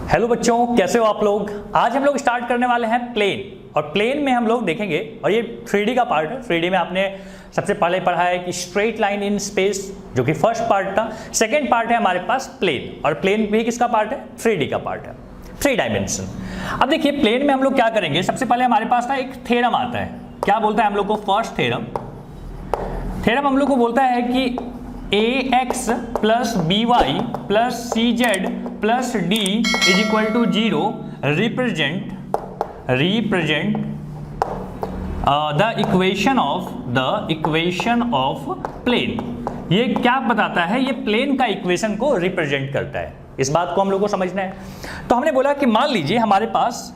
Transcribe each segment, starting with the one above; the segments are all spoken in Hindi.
हेलो बच्चों, कैसे हो आप लोग। आज हम लोग स्टार्ट करने वाले हैं प्लेन, और प्लेन में हम लोग देखेंगे, और ये 3D का पार्ट है। 3D में आपने सबसे पहले पढ़ा है कि स्ट्रेट लाइन इन स्पेस, जो कि फर्स्ट पार्ट था। सेकंड पार्ट है हमारे पास प्लेन, और प्लेन भी किसका पार्ट है? 3D का पार्ट है, 3 डायमेंशन। अब देखिए प्लेन में हम लोग क्या करेंगे, सबसे पहले हमारे पास ना एक थ्योरम आता है। क्या बोलता है हम लोग को? फर्स्ट थ्योरम हम लोग को बोलता है कि ax plus B y plus C z plus D is equal to 0 represent the equation of plane. ये क्या बताता है? ये प्लेन का इक्वेशन को रिप्रेजेंट करता है। इस बात को हम लोग को समझना है। तो हमने बोला कि मान लीजिए हमारे पास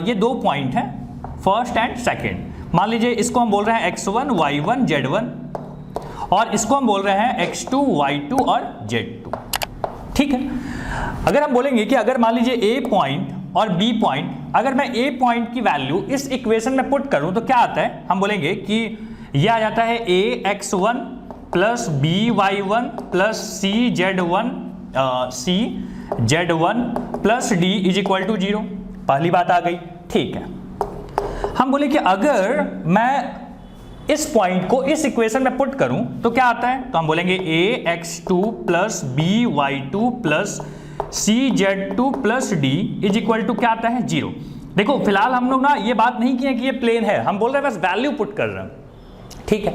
ये दो पॉइंट हैं, फर्स्ट एंड सेकेंड। मान लीजिए इसको हम बोल रहे हैं x1 y1 z1, और इसको हम बोल रहे हैं x2 y2 और z2। ठीक है। अगर हम बोलेंगे कि अगर मान लीजिए a पॉइंट और b पॉइंट, अगर मैं a पॉइंट की वैल्यू इस इक्वेशन में पुट करूं तो क्या आता है? हम बोलेंगे कि यह आ जाता है ax1 plus by1 plus cz1 plus d is equal to 0। पहली बात आ गई। ठीक है। हम बोले कि अगर मैं इस पॉइंट को इस इक्वेशन में पुट करूं तो क्या आता है? तो हम बोलेंगे ax2 plus by2 plus cz2 plus d is equal to क्या आता है? 0। देखो फिलहाल हम लोग ना ये बात नहीं किए कि ये प्लेन है, हम बोल रहे हैं बस वैल्यू पुट कर रहे हैं। ठीक है।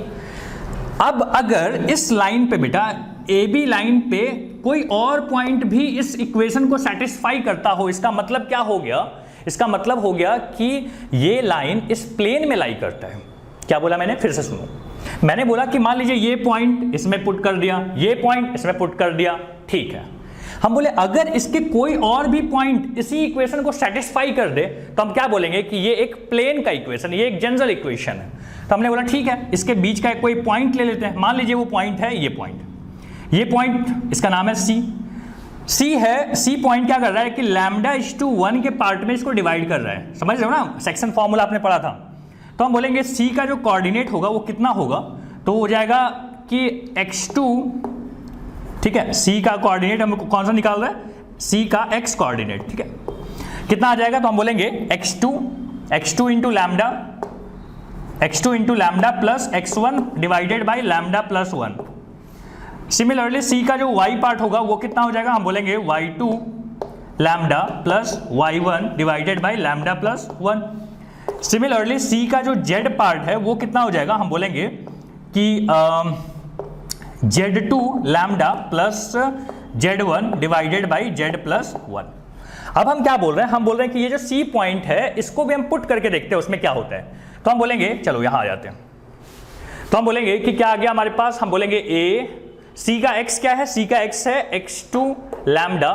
अब अगर इस लाइन पे बेटा AB लाइन पे कोई और पॉइंट भी इस इक्वेशन को सेटिस्फाई करता हो, इसका मतलब क्या हो गया? इसका मतलब हो गया कि ये लाइन इस प्लेन में लाई करता है। क्या बोला मैंने? फिर से सुनो। मैंने बोला कि मान लीजिए ये पॉइंट इसमें पुट कर दिया, ये पॉइंट इसमें पुट कर दिया। ठीक है। हम बोले अगर इसके कोई और भी पॉइंट इसी इक्वेशन को सेटिस्फाई कर दे तो हम क्या बोलेंगे कि ये एक प्लेन का इक्वेशन, ये एक जनरल इक्वेशन है। तो हमने बोला ठीक है, इसके बीच का कोई पॉइंट ले लेते हैं। मान लीजिए वो पॉइंट है ये पॉइंट, इसका नाम है सी है। सी पॉइंट क्या कर रहा है कि λ/1 के पार्ट में इसको डिवाइड कर रहा है। समझ रहे हो ना? सेक्शन फॉर्मूला आपने पढ़ा था। तो हम बोलेंगे सी का जो कोऑर्डिनेट होगा वो कितना होगा? तो हो जाएगा कि x2। ठीक है। सी का कोऑर्डिनेट हम कौन सा निकाल रहा है? सी का x कोऑर्डिनेट। ठीक है। कितना आ जाएगा? तो हम बोलेंगे x2 into lambda plus x1 divided by lambda plus 1। Similarly C का जो y पार्ट होगा वो कितना हो जाएगा? हम बोलेंगे y2 lambda plus y1 divided by lambda plus 1। Similarly C का जो z पार्ट है वो कितना हो जाएगा? हम बोलेंगे कि z2 lambda plus z1 divided by z plus 1। अब हम क्या बोल रहे हैं? हम बोल रहे हैं कि ये जो सी पॉइंट है इसको भी हम पुट करके देखते हैं उसमें क्या होता है। तो हम बोलेंगे, चलो यहां आ जाते हैं। तो हम बोलेंगे कि क्या आ गया हमारे पास? हम बोलेंगे सी का x क्या है? सी का x है x2 lambda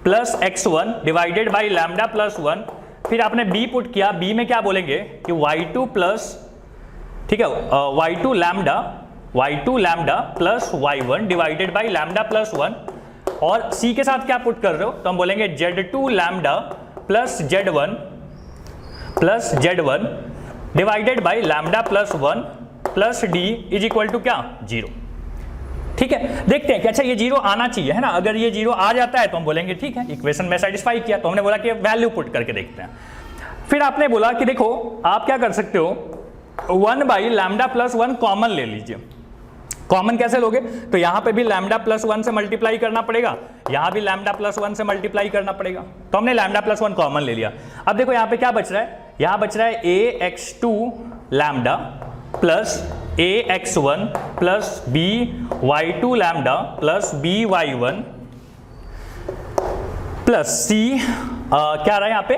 plus x1 divided by lambda plus 1। फिर आपने b पुट किया, b में क्या बोलेंगे कि y2 प्लस, ठीक है, y2 lambda plus y1 divided by lambda plus 1। और c के साथ क्या पुट कर रहे हो? तो हम बोलेंगे z2 lambda plus z1 divided by lambda plus 1 plus d is equal to क्या? 0। ठीक है। देखते हैं कि अच्छा ये 0 आना चाहिए, है ना? अगर ये 0 आ जाता है तो हम बोलेंगे ठीक है, इक्वेशन में सेटिस्फाई किया। तो हमने बोला कि वैल्यू पुट करके देखते हैं। फिर आपने बोला कि देखो आप क्या कर सकते हो, 1 बाई लैम्डा प्लस 1 कॉमन ले लीजिए। कॉमन कैसे लोगे? तो यहां पे भी लैम्डा प्लस 1 से मल्टीप्लाई करना पड़ेगा, यहां भी लैम्डा प्लस 1 से मल्टीप्लाई करना पड़ेगा। तो हमने लैम्डा प्लस 1 कॉमन ले लिया। अब देखो यहां पे क्या बच रहा है? यहां बच रहा है ax2 lambda plus ax1 plus by2 lambda plus by1 plus c क्या रहा है यहाँ पे?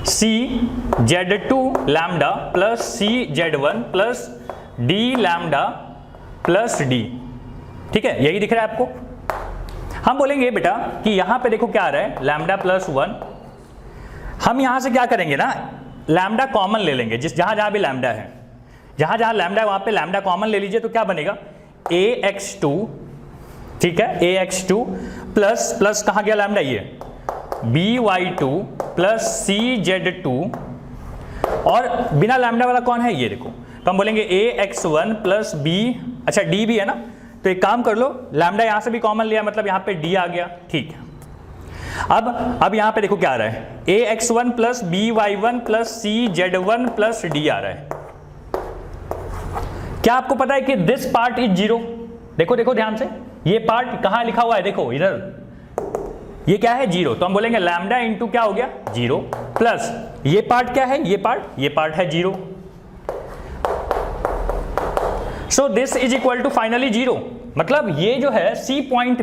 cz2 lambda plus cz1 plus d lambda plus d। ठीक है, यही दिख रहा है आपको। हम बोलेंगे बेटा कि यहां पे देखो क्या आ रहा है? Lambda plus 1। हम यहां से क्या करेंगे ना, लैम्डा कॉमन ले लेंगे। जहां भी लैम्डा है, जहां लैम्डा है वहां पे लैम्डा कॉमन ले लीजिए। तो क्या बनेगा? ax2, ठीक है, ax2 प्लस कहां गया लैम्डा? ये by2 प्लस cz2, और बिना लैम्डा वाला कौन है? ये देखो। तो हम बोलेंगे ax1 प्लस b, अच्छा d भी है ना, तो एक काम कर लो, लैम्डा यहां से भी कॉमन लिया, मतलब यहां पे d आ गया। ठीक है। अब यहां पे देखो क्या आ रहा है, ax1 plus by1 plus cz1 plus d आ रहा है। क्या आपको पता है कि दिस पार्ट इज जीरो? देखो देखो ध्यान से, ये पार्ट कहां लिखा हुआ है, देखो इधर, ये क्या है, जीरो। तो हम बोलेंगे लैम्डा इंटू क्या हो गया, जीरो, प्लस ये पार्ट क्या है, ये पार्ट है zero. So this is equal to finally zero. मतलब ये जो है सी पॉइंट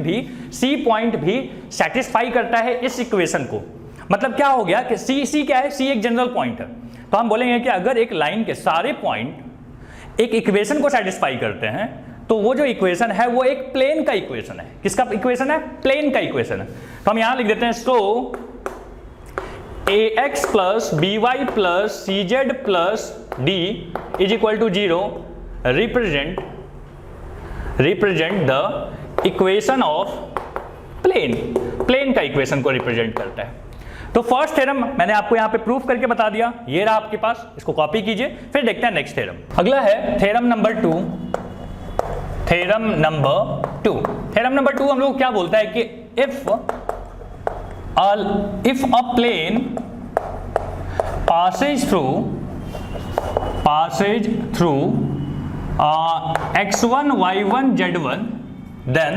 भी सेटिस्फाई करता है इस इक्वेशन को। मतलब क्या हो गया कि सी क्या है, सी एक जनरल पॉइंट है। तो हम बोलेंगे कि अगर एक लाइन के सारे पॉइंट एक इक्वेशन को सेटिस्फाई करते हैं तो वो जो इक्वेशन है वो एक प्लेन का इक्वेशन है। किसका इक्वेशन है, प्लेन का इक्वेशन है। तो हम यहां लिख देते हैं, so ax plus by plus cz plus d is equal to zero represent the equation of plane का इक्वेशन को रिप्रेजेंट करता है। तो फर्स्ट थ्योरम मैंने आपको यहां पे प्रूफ करके बता दिया, ये रहा आपके पास, इसको कॉपी कीजिए। फिर देखते हैं नेक्स्ट थ्योरम। अगला है theorem number two. Theorem number two हम लोग क्या बोलता है कि if a plane passes through x1 y1 z1 then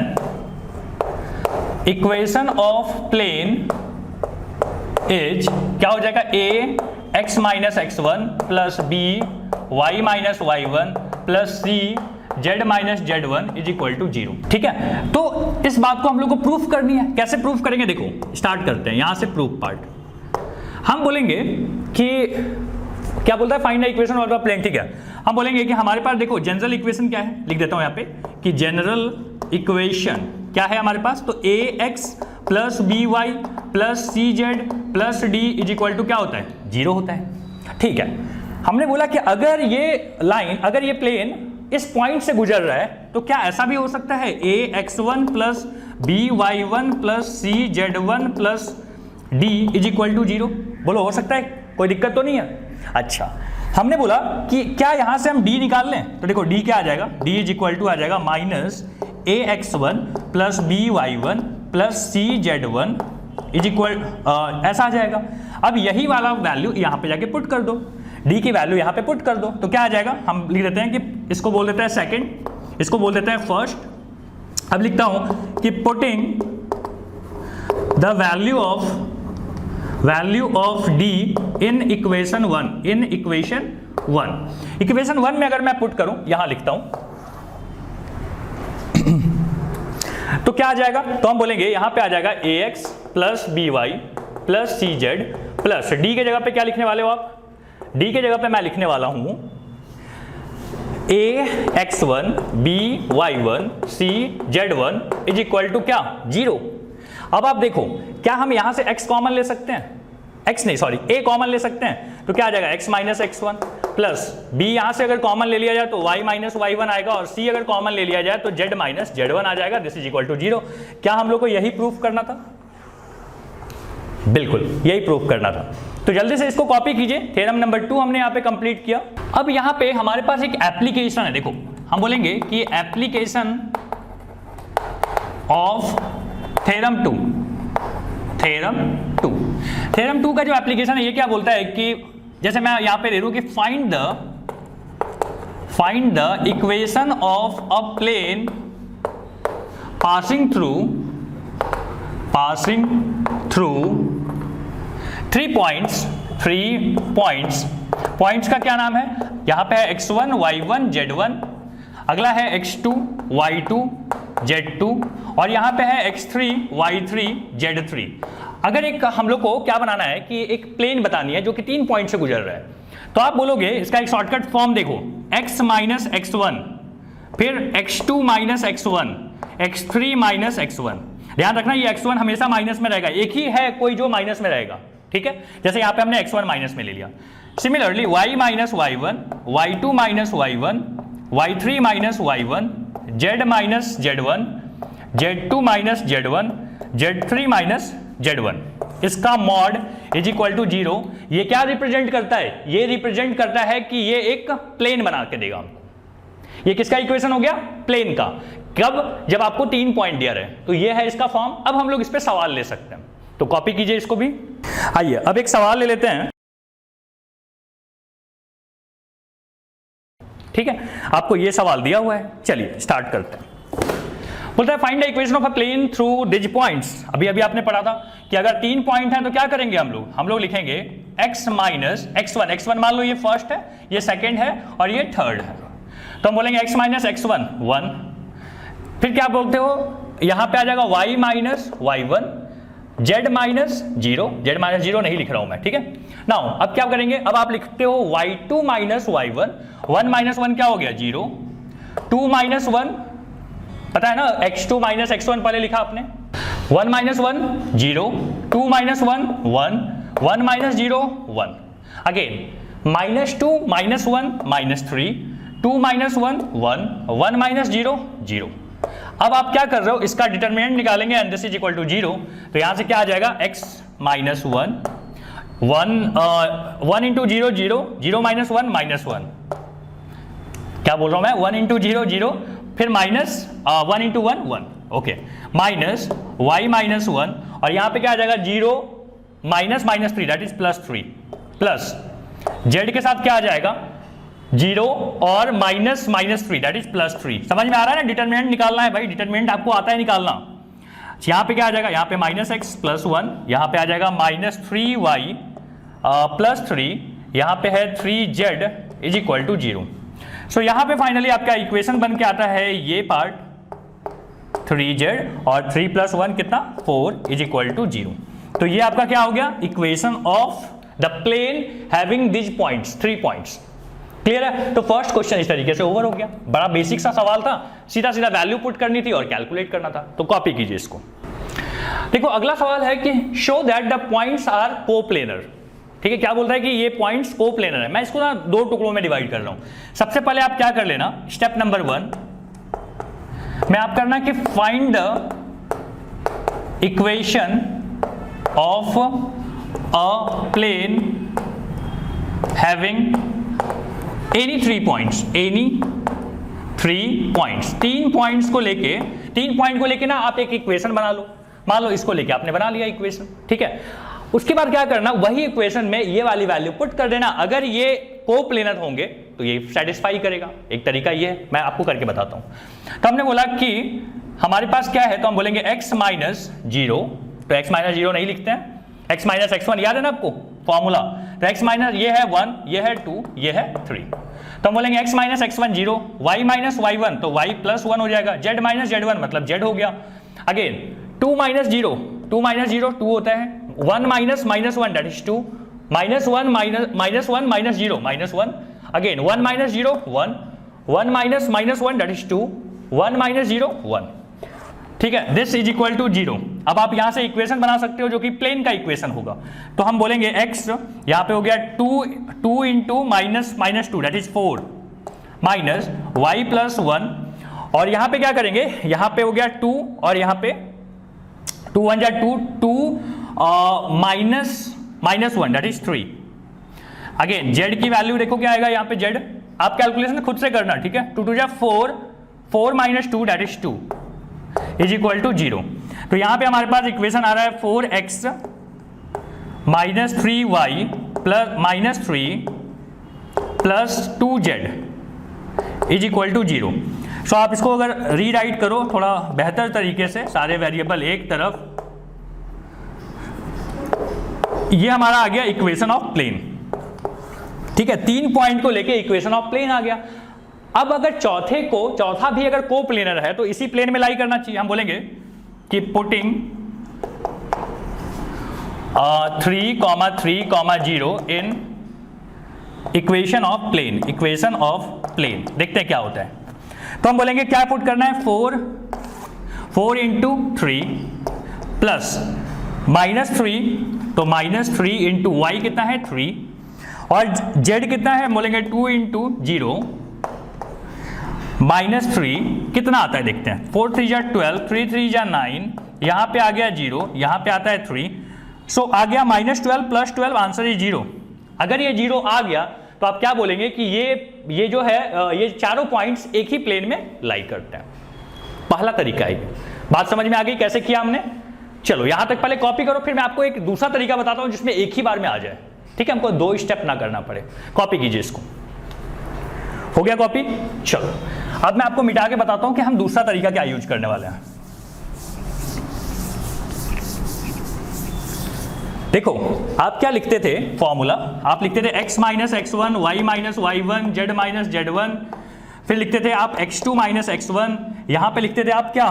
equation of plane is क्या हो जाएगा, a x minus x1 plus b y minus y1 plus c z minus z1 is equal to zero. ठीक है, तो इस बात को हम लोग को प्रूफ करनी है। कैसे प्रूफ करेंगे, देखो स्टार्ट करते हैं यहां से प्रूफ पार्ट। हम बोलेंगे कि क्या बोलता है, find the equation of the plane. ठीक है, हम बोलेंगे कि हमारे पास देखो जनरल इक्वेशन क्या है, लिख देता हूं यहां पे कि जनरल इक्वेशन क्या है हमारे पास, तो ax plus by plus cz plus d is equal to क्या होता है, जीरो होता है। ठीक है, हमने बोला कि अगर ये लाइन, अगर ये प्लेन इस पॉइंट से गुजर रहा है तो क्या ऐसा भी हो सकता है, ax1 plus by1 plus cz1 plus d is equal to zero. बोलो हो सकता है, कोई दिक्कत तो नहीं है। अच्छा, हमने बोला कि क्या यहां से हम d निकाल लें, तो देखो d क्या आ जाएगा, d इज इक्वल टू आ जाएगा minus ax1 plus by1 plus cz1 is equal, ऐसा आ जाएगा। अब यही वाला वैल्यू यहां पे जाके पुट कर दो, d की वैल्यू यहां पे पुट कर दो, तो क्या आ जाएगा, हम लिख देते हैं कि इसको बोल देते हैं सेकंड, इसको बोल देते हैं फर्स्ट। अब लिखता हूं कि putting the value of d in equation one, equation one में अगर मैं पुट करूं, यहां लिखता हूं तो क्या आ जाएगा, तो हम बोलेंगे यहां पे आ जाएगा ax plus by plus cz plus d के जगह पे क्या लिखने वाले हो आप, d के जगह पे मैं लिखने वाला हूं ax1 by1 cz1 is equal to क्या, जीरो। अब आप देखो, क्या हम यहां से x कॉमन ले सकते हैं, a कॉमन ले सकते हैं, तो क्या आ जाएगा x minus x1 plus b यहां से अगर कॉमन ले लिया जाए तो y माइनस y1 आएगा, और c अगर कॉमन ले लिया जाए तो z माइनस z1 आ जाएगा। This is equal to zero. क्या हम लोग को यही प्रूफ करना था, बिल्कुल यही प्रूफ करना था। तो जल्दी से इसको कॉपी कीजिए, थ्योरम नंबर 2 हमने यहाँ पे कंप्लीट किया। अब यहाँ पे हमारे पास एक एप्लीकेशन है, देखो हम बोलेंगे कि एप्लीकेशन ऑफ थ्योरम 2 का जो एप्लीकेशन है ये क्या बोलता है कि जैसे मैं यहाँ पे दे दूं कि find the equation of a plane passing through three points का क्या नाम है, यहां पे है x1 y1 z1, अगला है x2 y2 z2, और यहां पे है x3 y3 z3। अगर एक हम लोग को क्या बनाना है कि एक प्लेन बतानी है जो कि 3 पॉइंट से गुजर रहा है, तो आप बोलोगे इसका एक शॉर्टकट फॉर्म देखो, x माइनस x1, फिर x2 minus x1, x3 minus x1। ध्यान रखना ये x1 हमेशा माइनस में रहेगा, एक ही है कोई जो माइनस में रहेगा। ठीक है, जैसे यहां पे हमने x1 माइनस में ले लिया। Similarly y minus y1, y2 minus y1, y3 minus y1, z minus z1, z2 minus z1, z3 minus z1, इसका mod is equal to zero. ये क्या रिप्रेजेंट करता है, ये रिप्रेजेंट करता है कि ये एक प्लेन बना के देगा। ये किसका इक्वेशन हो गया, प्लेन का। कब, जब आपको 3 पॉइंट दिया रहे, तो ये है इसका फॉर्म। अब हम लोग इस पे सवाल ले सकते हैं। तो कॉपी कीजिए इसको भी। आइए अब एक सवाल ले लेते हैं, ठीक है, आपको ये सवाल दिया हुआ है, चलिए स्टार्ट करते हैं। बोलता है find the equation of a plane through this points. अभी अभी आपने पढ़ा था कि अगर 3 पॉइंट हैं तो क्या करेंगे हम लोग लिखेंगे x माइनस x1, x1 मान लो ये फर्स्ट है, ये सेकंड है और ये थर्ड है, तो हम बोलेंगे x माइनस x1 1, फिर क्या बोलते हो, यहां पे आ जाएगा y minus y1, z minus 0, z minus 0 नहीं लिख रहा हूं मैं, ठीक है। नाउ अब क्या करेंगे, अब आप लिखते हो y2 माइनस y1, 1 माइनस 1 क्या हो गया 0, 2 माइनस 1 पता है ना, x2 माइनस x1 पहले लिखा आपने, 1 minus 1 0, 2 minus 1 1, 1 minus 0 1, again minus 2 minus 1 minus 3, 2 minus 1 1, 1 minus 0 0। अब आप क्या कर रहे हो, इसका डिटरमिनेंट निकालेंगे and this is equal to 0, तो यहां से क्या आ जाएगा x minus 1 1 into 0 0, 0 minus 1 minus 1, क्या बोल रहा हूं मैं, 1 इंटू 0 0, फिर minus 1 into 1 1, okay, minus y minus 1 और यहां पे क्या आ जाएगा 0 minus minus 3 that is plus 3, plus z के साथ क्या आ जाएगा 0 और minus minus 3 that is plus 3। समझ में आ रहा है ना, डिटरमिनेंट निकालना है भाई, डिटरमिनेंट आपको आता है निकालना। यहां पे क्या आ जाएगा, यहां पे माइनस x प्लस 1, यहां पे आ जाएगा माइनस 3y प्लस 3, यहां पे है 3z इज इक्वल टू 0। सो यहां पे फाइनली आपका इक्वेशन बन के आता है ये पार्ट 3z और 3 प्लस 1 कितना 4 इज इक्वल टू 0। तो ये आपका क्या हो गया, equation of the plane having this points, 3 points. Clear है। तो फर्स्ट क्वेश्चन इस तरीके से ओवर हो गया, बड़ा बेसिक सा सवाल था, सीधा सीधा वैल्यू पुट करनी थी और कैलकुलेट करना था, तो कॉपी कीजिए इसको। देखो अगला सवाल है कि show that the points are coplanar. ठीक है, क्या बोल रहा है कि ये पॉइंट्स कोप्लेनर है। मैं इसको ना 2 टुकड़ों में डिवाइड कर रहा हूं। सबसे पहले आप क्या कर लेना, स्टेप नंबर 1 में आप करना कि find the equation of a plane having any 3 points, any 3 points, 3 points को लेके, 3 पॉइंट को लेके ना आप एक इक्वेशन बना लो। मान लो इसको लेके आपने बना लिया इक्वेशन, ठीक है। उसके बाद क्या करना, वही इक्वेशन में ये वाली वैल्यू पुट कर देना। अगर ये कोप्लेनर होंगे तो ये सेटिस्फाई करेगा। एक तरीका ये है, मैं आपको करके बताता हूं। तो हमने बोला कि हमारे पास क्या है, तो हम बोलेंगे x माइनस 0, तो x माइनस 0 नहीं लिखते हैं, x माइनस x1 याद है ना आपको फॉर्मूला। तो x माइनस ये है 1, ये है 2, ये है 3, तो हम बोलेंगे x minus x1 0, y minus y1 तो y प्लस 1 हो जाएगा, z माइनस z1 मतलब z हो गया। अगेन 2 माइनस 0, 2 माइनस 0 2 होता है, 1 minus minus 1 that is 2, minus 1 minus 1 minus 0 minus 1, again 1 minus 0 1, 1 minus minus 1 that is 2, 1 minus 0 1, ठीक है। This is equal to 0। अब आप यहां से इक्वेशन बना सकते हो जो कि प्लेन का इक्वेशन होगा। तो हम बोलेंगे x यहां पे हो गया 2 into minus minus 2 that is 4 minus y plus 1, और यहां पे क्या करेंगे, यहां पे हो गया 2 और यहां पे 2 1 जा 2, 2 minus minus 1 that is 3। Again z की वैल्यू देखो क्या आएगा यहाँ पे, z आप कैलकुलेशन खुद से करना, ठीक है। 2 2 जा 4, 4 minus 2 that is 2 is equal to 0। तो यहां पे हमारे पास इक्वेशन आ रहा है 4x minus 3y plus minus 3 plus 2z is equal to 0। So आप इसको अगर रीराइट करो थोड़ा बेहतर तरीके से, सारे वेरिएबल एक तरफ, ये हमारा आ गया इक्वेशन ऑफ प्लेन, ठीक है। 3 पॉइंट को लेके इक्वेशन ऑफ प्लेन आ गया। अब अगर चौथा भी अगर को प्लेनर है तो इसी प्लेन में लाई करना चाहिए। हम बोलेंगे कि putting 3,3,0 in equation of plane, equation of plane, देखते हैं क्या होता है। तो हम बोलेंगे क्या पुट करना है, 4 इंटू 3 प्लस माइनस 3, तो माइनस 3 इंटू वाई कितना है 3, और z कितना है, बोलेंगे 2 इंटू 0 माइनस 3 कितना आता है देखते हैं, 4 3 जा 12, 3 3 जा 9, यहां पे आ गया 0, यहां पे आता है 3, सो आ गया माइनस 12 प्लस 12, आंसर इज 0। अगर ये 0 आ गया तो आप क्या बोलेंगे कि ये जो है ये चारों पॉइंट्स एक ही प्लेन में लाई करते हैं। पहला तरीका है। बात समझ में आ गई कैसे किया हमने। चलो यहां तक पहले कॉपी करो, फिर मैं आपको एक दूसरा तरीका बताता हूं जिसमें एक ही बार में आ जाए, ठीक है, हमको 2 स्टेप ना करना पड़े। कॉपी कीजिए इसको, हो गया कॉपी। चलो अब मैं आपको मिटा के बताता हूं कि हम दूसरा तरीका क्या यूज करने वाले हैं। देखो आप क्या लिखते थे फॉर्मूला, आप लिखते थे x minus x1 y minus y1 z minus z1, फिर लिखते थे आप x2 माइनस x1, यहां पे लिखते थे आप क्या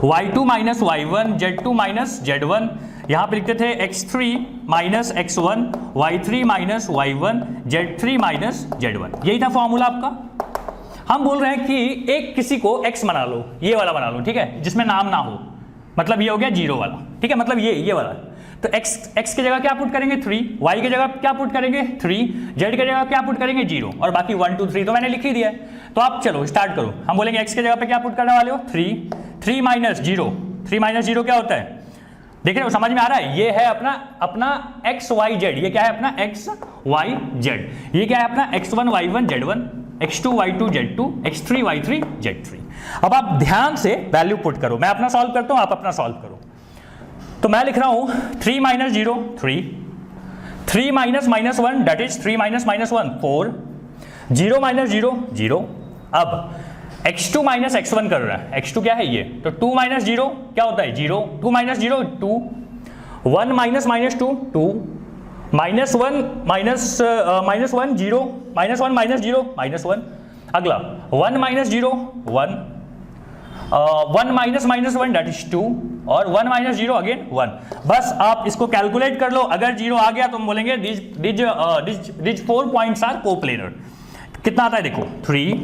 y2 minus y1 z2 minus z1, यहां पे लिखते थे x3 minus x1 y3 minus y1 z3 minus z1। यही था फॉर्मूला आपका। हम बोल रहे हैं कि एक किसी को x बना लो, ये वाला बना लो, ठीक है, जिसमें नाम ना हो, मतलब ये हो गया 0 वाला, ठीक है, मतलब ये वाला। तो x की जगह क्या पुट करेंगे 3, y की जगह क्या पुट करेंगे 3, z की जगह क्या पुट करेंगे 0, और बाकी 1 2 3 तो मैंने लिख ही दिया है। तो आप चलो स्टार्ट करो, हम बोलेंगे x की जगह पे क्या पुट करने वाले हो 3 माइनस 0, 3 माइनस 0 क्या होता है, देख रहे हो, समझ में आ रहा है, ये है अपना x y z, ये क्या है अपना x y z, ये क्या है अपना x1 y1 z1, x2 y2 z2, x3 y3 z3। अब आप ध्यान से वैल्यू पुट करो, मैं अपना सॉल्व करता हूं, आप अपना सॉल्व करो। तो मैं लिख रहा हूं 3 minus 0 3 minus minus 1 that is 3 minus minus 1 4, 0 minus 0 0। अब x2 माइनस x1 कर रहा है, x2 क्या है ये, तो 2 माइनस 0 क्या होता है 0, 2 minus 0 2, 1 minus minus 2 2, minus 1 minus 1 0, minus 1 minus 0 minus 1। अगला 1 minus 0 1, 1 minus minus 1 that is 2, और 1 माइनस 0 अगेन 1। बस आप इसको कैलकुलेट कर लो, अगर 0 आ गया तो हम बोलेंगे दिस 4 पॉइंट्स आर कोप्लेनर। कितना आता है देखो 3,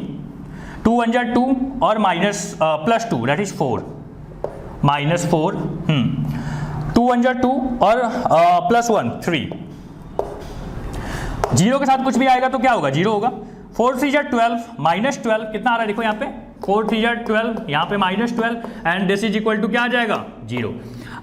2 1 जा 2 और minus plus 2 that is 4, minus 4, 2 1 जा 2 और प्लस 1 3, 0 के साथ कुछ भी आएगा तो क्या होगा 0 होगा। 4 3 जा 12 माइनस 12, कितना आ रहा है देखो यहाँ पे 4 3 जा 12, यहाँ पे minus 12, and this is equal to क्या आ जाएगा 0।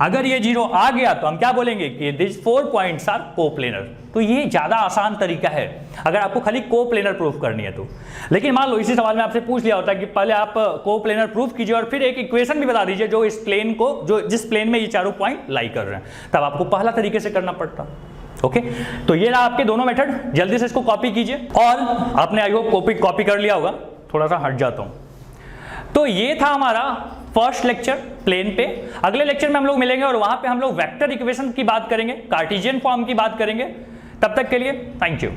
अगर ये 0 आ गया तो हम क्या बोलेंगे कि दिस 4 पॉइंट्स आर कोप्लेनर। तो ये ज्यादा आसान तरीका है अगर आपको खाली कोप्लेनर प्रूफ करनी है तो। लेकिन मान लो इसी सवाल में आपसे पूछ लिया होता है कि पहले आप कोप्लेनर प्रूफ कीजिए और फिर एक इक्वेशन भी बता दीजिए जो इस प्लेन को, जो जिस प्लेन में ये चारों पॉइंट लाई कर रहे हैं, तब आपको पहला तरीके से करना पड़ता। ओके तो ये रहा आपके दोनों मेथड, जल्दी से इसको कॉपी कीजिए। और आपने आई होप कॉपी कर लिया होगा, थोड़ा सा हट जाता हूं। तो ये था हमारा फर्स्ट लेक्चर प्लेन पे। अगले लेक्चर में हम लोग मिलेंगे और वहां पे हम लोग वेक्टर इक्वेशन की बात करेंगे, कार्टेशियन फॉर्म की बात करेंगे। तब तक के लिए थैंक यू।